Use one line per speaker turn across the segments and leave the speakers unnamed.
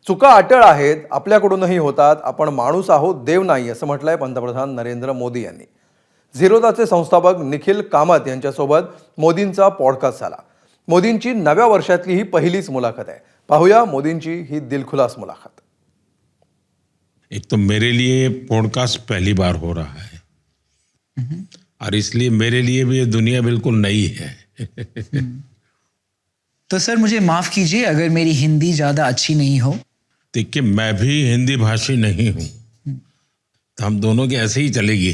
चुका अटळ आहेत, आपल्याकडूनही होतात. आपण माणूस आहोत, देव नाही, असं म्हटलंय पंतप्रधान नरेंद्र मोदी यांनी. झिरोदाचे संस्थापक निखिल कामत यांच्यासोबत मोदींचा पॉडकास्ट झाला. मोदींची नव्या वर्षातली ही पहिलीच मुलाखत आहे. पाहूया मोदींची ही दिलखुलास मुलाखत.
एक तो मेरे लिए पॉडकास्ट पहली बार हो रहा है और इसलिए मेरे लिए भी ये दुनिया बिल्कुल नई है।
तो सर मुझे माफ़ कीजिए अगर मेरी हिंदी ज़्यादा अच्छी नहीं हो।
देखिए, मैं भी हिंदी भाषी नहीं हूँ, तो हम दोनों के ऐसे ही चलेगी।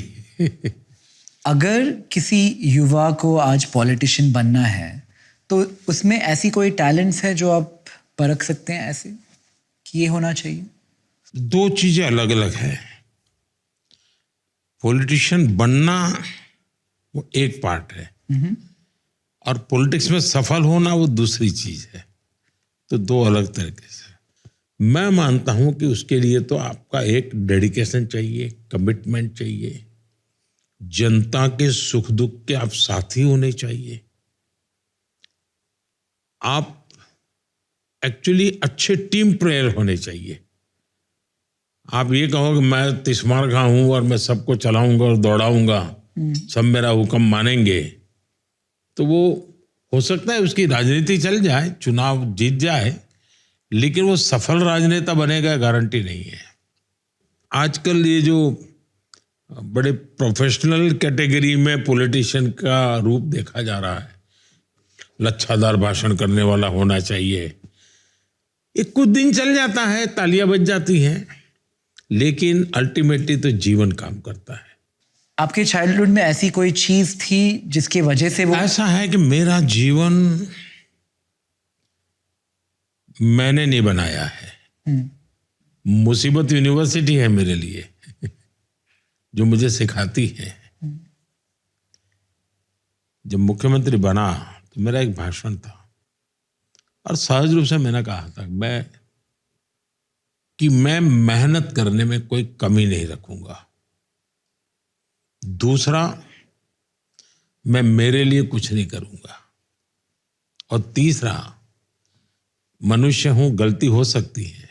अगर किसी युवा को आज पॉलिटिशियन बनना है तो उसमें ऐसी कोई टैलेंट्स है जो आप परख सकते हैं ऐसे कि ये होना चाहिए?
दो चीजें अलग अलग है। पॉलिटिशियन बनना वो एक पार्ट है और पॉलिटिक्स में सफल होना वो दूसरी चीज है। तो दो अलग तरीके से मैं मानता हूं कि उसके लिए तो आपका एक डेडिकेशन चाहिए, कमिटमेंट चाहिए, जनता के सुख दुख के आप साथी होने चाहिए, आप एक्चुअली अच्छे टीम प्लेयर होने चाहिए। आप ये कहो कि मैं तिस्मार खा हूं और मैं सबको चलाऊंगा और दौड़ाऊंगा, सब मेरा हुक्म मानेंगे, तो वो हो सकता है उसकी राजनीति चल जाए, चुनाव जीत जाए, लेकिन वो सफल राजनेता बनेगा गारंटी नहीं है। आजकल ये जो बड़े प्रोफेशनल कैटेगरी में पॉलिटिशियन का रूप देखा जा रहा है, लच्छादार भाषण करने वाला होना चाहिए, ये कुछ दिन चल जाता है, तालियां बज जाती हैं, लेकिन अल्टीमेटली तो जीवन काम करता है।
आपके चाइल्डहुड में ऐसी कोई चीज़ थी जिसकी वजह से वो?
ऐसा है कि मेरा जीवन मैंने नहीं बनाया है। मुसीबत यूनिवर्सिटी है मेरे लिए जो मुझे सिखाती है। जब मुख्यमंत्री बना तो मेरा एक भाषण था और सहज रूप से मैंने कहा था कि मैं मेहनत करने में कोई कमी नहीं रखूंगा। दूसरा, मैं मेरे लिए कुछ नहीं करूंगा। और तीसरा, मनुष्य हूं, गलती हो सकती है,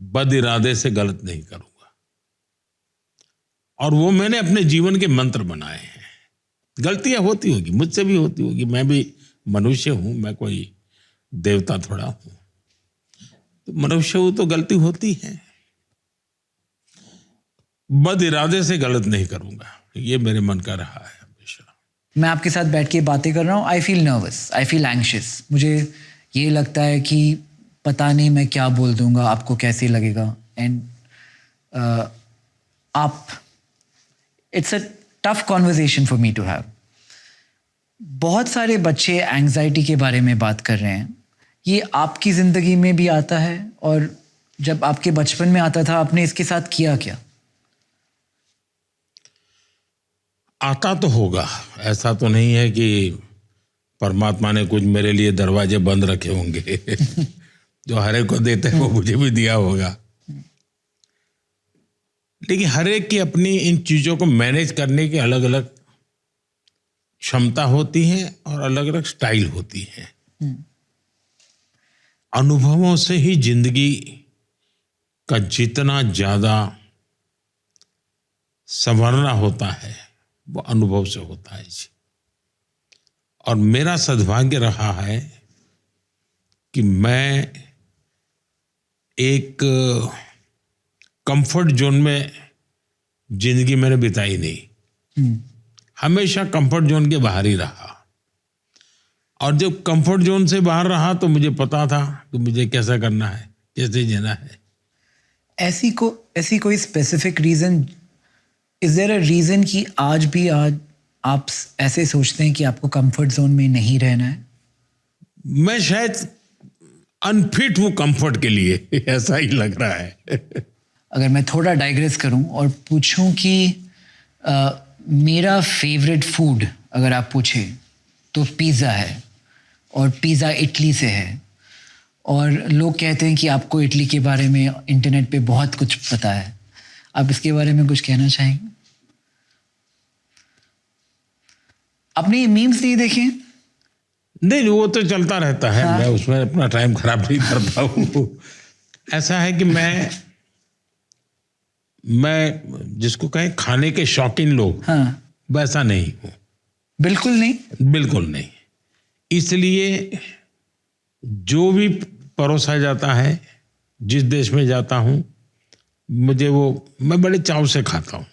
बद इरादे से गलत नहीं करूंगा। और वो मैंने अपने जीवन के मंत्र बनाए हैं। गलतियां होती होगी, मुझसे भी होती होगी, मैं भी मनुष्य हूं, मैं कोई देवता थोड़ा हूं, तो मनुष्य हूं तो गलती होती है। बद इरादे से गलत नहीं करूंगा, ये मेरे मन का रहा है हमेशा।
मैं आपके साथ बैठ के बातें कर रहा हूँ, I feel nervous, I feel anxious. मुझे ये लगता है कि पता नहीं मैं क्या बोल दूंगा, आपको कैसे लगेगा। And it's a tough conversation for me to have. बहुत सारे बच्चे एंग्जाइटी के बारे में बात कर रहे हैं, ये आपकी ज़िंदगी में भी आता है? और जब आपके बचपन में आता था आपने इसके साथ किया क्या?
आता तो होगा, ऐसा तो नहीं है कि परमात्मा ने कुछ मेरे लिए दरवाजे बंद रखे होंगे जो हर एक को देते हैं वो मुझे भी दिया होगा। लेकिन हर एक की अपनी इन चीजों को मैनेज करने की अलग अलग क्षमता होती है और अलग अलग स्टाइल होती है। अनुभवों से ही जिंदगी का जितना ज्यादा संवरना होता है वो अनुभव से होता है जी। और मेरा सद्भाग्य रहा है कि मैं एक कंफर्ट जोन में जिंदगी मैंने बिताई नहीं, हमेशा कंफर्ट जोन के बाहर ही रहा। और जब कंफर्ट जोन से बाहर रहा तो मुझे पता था कि मुझे कैसा करना है, कैसे जीना है।
ऐसी कोई specific reason, is there a reason कि आज आप ऐसे सोचते हैं कि आपको कंफर्ट जोन में नहीं रहना है?
मैं शायद अनफिट हूं कंफर्ट के लिए, ऐसा ही लग रहा है।
अगर मैं थोड़ा डाइग्रेस करूं और पूछूं कि मेरा फेवरेट फूड अगर आप पूछें तो पिज़्ज़ा है, और पिज़्ज़ा इटली से है। और लोग कहते हैं कि आपको इटली के बारे में इंटरनेट पे बहुत कुछ पता है, आप इसके बारे में कुछ कहना चाहेंगे? आपने ये मीम्स नहीं देखे?
नहीं, वो तो चलता रहता है। हाँ। मैं उसमें अपना टाइम खराब नहीं करता हूँ। ऐसा है कि मैं जिसको कहें खाने के शौकीन लोग,
हाँ,
वैसा नहीं हूँ,
बिल्कुल नहीं।
बिल्कुल नहीं। इसलिए जो भी परोसा जाता है, जिस देश में जाता हूँ, मैं बड़े चाव से खाता हूँ।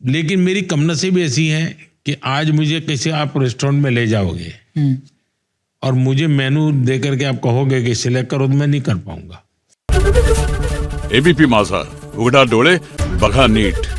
लेकिन मेरी कमनसीब ऐसी है कि आज मुझे किसी आप रेस्टोरेंट में ले जाओगे और मुझे मेनू दे करके आप कहोगे कि सिलेक्ट करो, तो मैं नहीं कर पाऊंगा।
एबीपी माझा, उघडा डोळे बघा नीट।